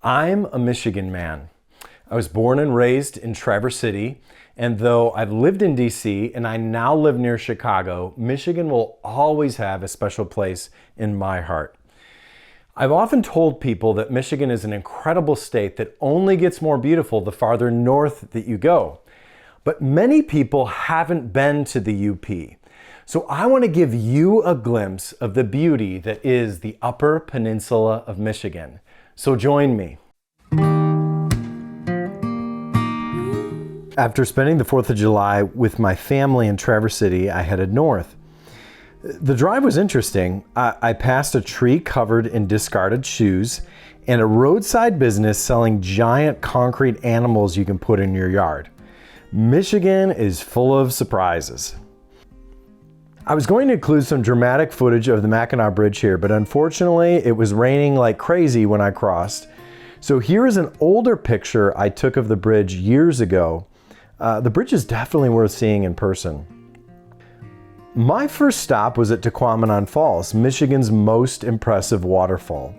I'm a Michigan man. I was born and raised in Traverse City, and though I've lived in DC and I now live near Chicago, Michigan will always have a special place in my heart. I've often told people that Michigan is an incredible state that only gets more beautiful the farther north that you go. But many people haven't been to the UP. So I want to give you a glimpse of the beauty that is the Upper Peninsula of Michigan. So join me. After spending the 4th of July with my family in Traverse City, I headed north. The drive was interesting. I passed a tree covered in discarded shoes and a roadside business selling giant concrete animals you can put in your yard. Michigan is full of surprises. I was going to include some dramatic footage of the Mackinac Bridge here, but unfortunately it was raining like crazy when I crossed. So here is an older picture I took of the bridge years ago. The bridge is definitely worth seeing in person. My first stop was at Tequamanon Falls, Michigan's most impressive waterfall.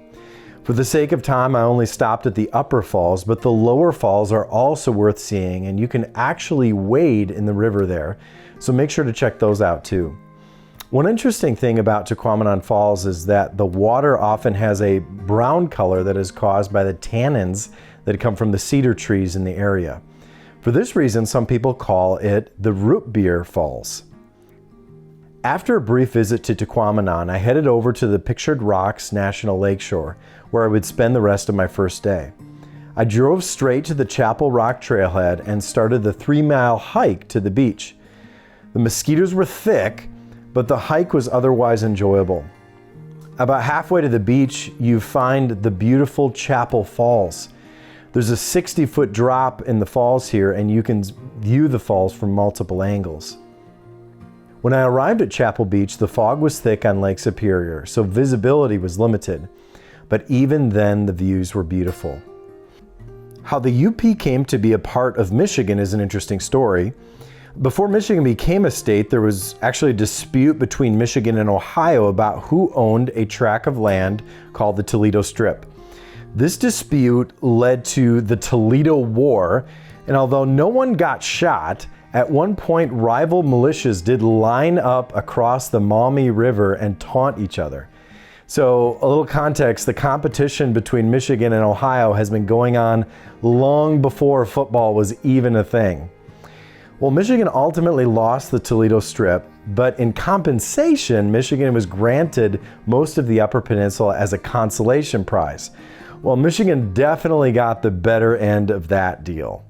For the sake of time, I only stopped at the upper falls, but the lower falls are also worth seeing, and you can actually wade in the river there, so make sure to check those out too. One interesting thing about Tequamanon Falls is that the water often has a brown color that is caused by the tannins that come from the cedar trees in the area. For this reason, some people call it the Root Beer Falls. After a brief visit to Tequamanon, I headed over to the Pictured Rocks National Lakeshore, where I would spend the rest of my first day. I drove straight to the Chapel Rock trailhead and started the 3-mile hike to the beach. The mosquitoes were thick, but the hike was otherwise enjoyable. About halfway to the beach, you find the beautiful Chapel Falls. There's a 60-foot drop in the falls here, and you can view the falls from multiple angles. When I arrived at Chapel Beach, the fog was thick on Lake Superior, so visibility was limited. But even then, the views were beautiful. How the UP came to be a part of Michigan is an interesting story. Before Michigan became a state, there was actually a dispute between Michigan and Ohio about who owned a tract of land called the Toledo Strip. This dispute led to the Toledo War, and although no one got shot, at one point rival militias did line up across the Maumee River and taunt each other. So, a little context, the competition between Michigan and Ohio has been going on long before football was even a thing. Well, Michigan ultimately lost the Toledo Strip, but in compensation, Michigan was granted most of the Upper Peninsula as a consolation prize. Well, Michigan definitely got the better end of that deal.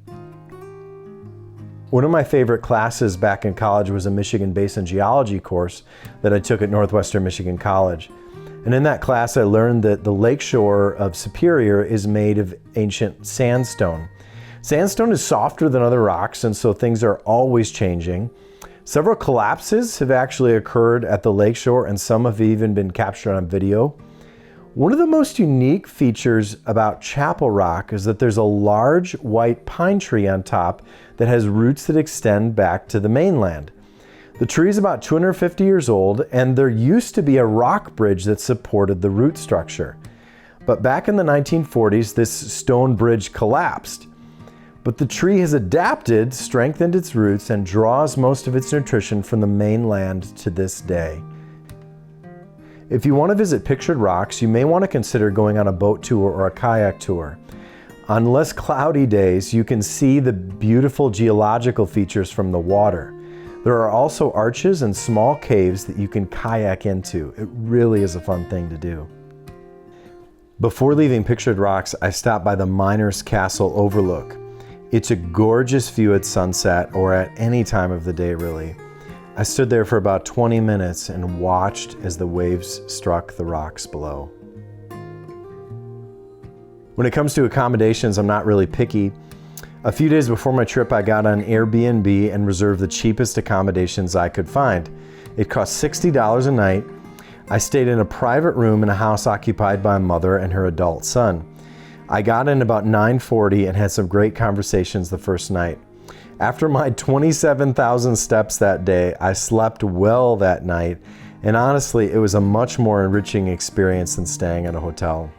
One of my favorite classes back in college was a Michigan Basin Geology course that I took at Northwestern Michigan College. And in that class, I learned that the lakeshore of Superior is made of ancient sandstone. Sandstone is softer than other rocks, and so things are always changing. Several collapses have actually occurred at the lakeshore, and some have even been captured on video. One of the most unique features about Chapel Rock is that there's a large white pine tree on top that has roots that extend back to the mainland. The tree is about 250 years old, and there used to be a rock bridge that supported the root structure. But back in the 1940s, this stone bridge collapsed. But the tree has adapted, strengthened its roots, and draws most of its nutrition from the mainland to this day. If you want to visit Pictured Rocks, you may want to consider going on a boat tour or a kayak tour. On less cloudy days, you can see the beautiful geological features from the water. There are also arches and small caves that you can kayak into. It really is a fun thing to do. Before leaving Pictured Rocks, I stopped by the Miners Castle Overlook. It's a gorgeous view at sunset or at any time of the day, really. I stood there for about 20 minutes and watched as the waves struck the rocks below. When it comes to accommodations, I'm not really picky. A few days before my trip, I got on Airbnb and reserved the cheapest accommodations I could find. It cost $60 a night. I stayed in a private room in a house occupied by a mother and her adult son. I got in about 9:40 and had some great conversations the first night. After my 27,000 steps that day, I slept well that night, and honestly, it was a much more enriching experience than staying at a hotel.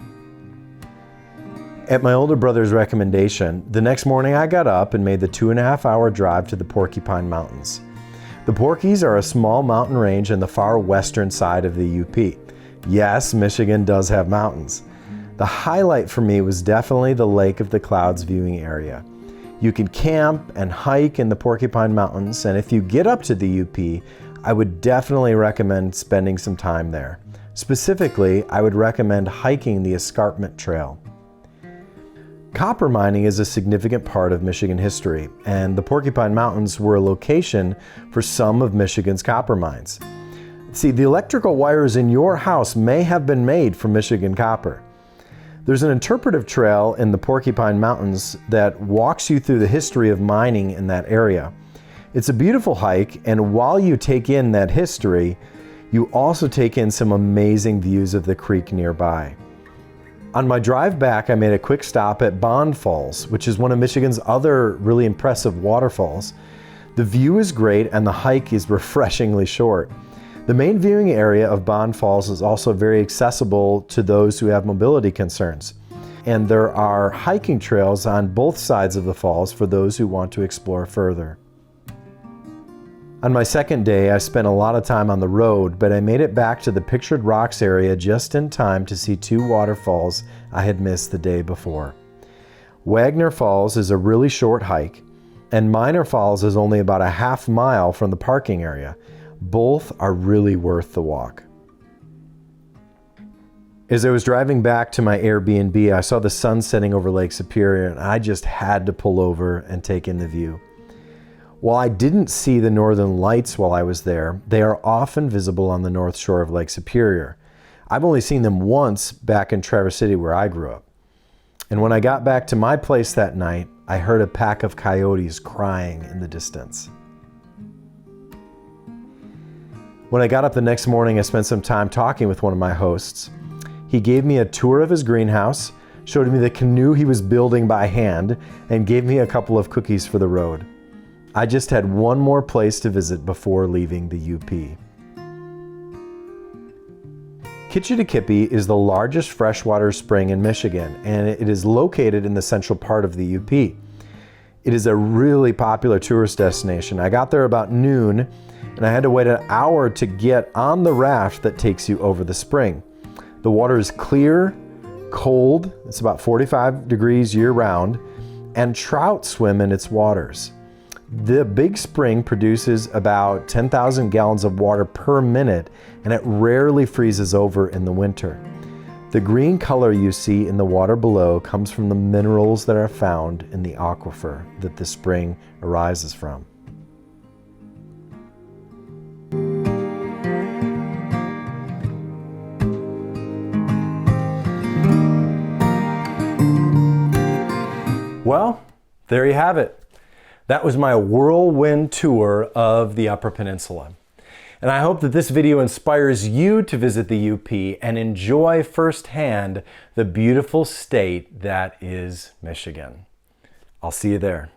At my older brother's recommendation, the next morning I got up and made the 2.5-hour drive to the Porcupine Mountains. The Porkies are a small mountain range in the far western side of the UP. Yes, Michigan does have mountains. The highlight for me was definitely the Lake of the Clouds viewing area. You can camp and hike in the Porcupine Mountains, and if you get up to the UP, I would definitely recommend spending some time there. Specifically, I would recommend hiking the Escarpment Trail. Copper mining is a significant part of Michigan history, and the Porcupine Mountains were a location for some of Michigan's copper mines. See, the electrical wires in your house may have been made from Michigan copper. There's an interpretive trail in the Porcupine Mountains that walks you through the history of mining in that area. It's a beautiful hike, and while you take in that history, you also take in some amazing views of the creek nearby. On my drive back, I made a quick stop at Bond Falls, which is one of Michigan's other really impressive waterfalls. The view is great and the hike is refreshingly short. The main viewing area of Bond Falls is also very accessible to those who have mobility concerns. And there are hiking trails on both sides of the falls for those who want to explore further. On my second day, I spent a lot of time on the road, but I made it back to the Pictured Rocks area just in time to see two waterfalls I had missed the day before. Wagner Falls is a really short hike, and Minor Falls is only about a half mile from the parking area. Both are really worth the walk. As I was driving back to my Airbnb, I saw the sun setting over Lake Superior, and I just had to pull over and take in the view. While I didn't see the northern lights while I was there, they are often visible on the north shore of Lake Superior. I've only seen them once back in Traverse City where I grew up. And when I got back to my place that night, I heard a pack of coyotes crying in the distance. When I got up the next morning, I spent some time talking with one of my hosts. He gave me a tour of his greenhouse, showed me the canoe he was building by hand, and gave me a couple of cookies for the road. I just had one more place to visit before leaving the UP. Kitchidakippy is the largest freshwater spring in Michigan, and it is located in the central part of the UP. It is a really popular tourist destination. I got there about noon, and I had to wait an hour to get on the raft that takes you over the spring. The water is clear, cold, it's about 45 degrees year-round, and trout swim in its waters. The big spring produces about 10,000 gallons of water per minute, and it rarely freezes over in the winter. The green color you see in the water below comes from the minerals that are found in the aquifer that the spring arises from. Well, there you have it. That was my whirlwind tour of the Upper Peninsula. And I hope that this video inspires you to visit the UP and enjoy firsthand the beautiful state that is Michigan. I'll see you there.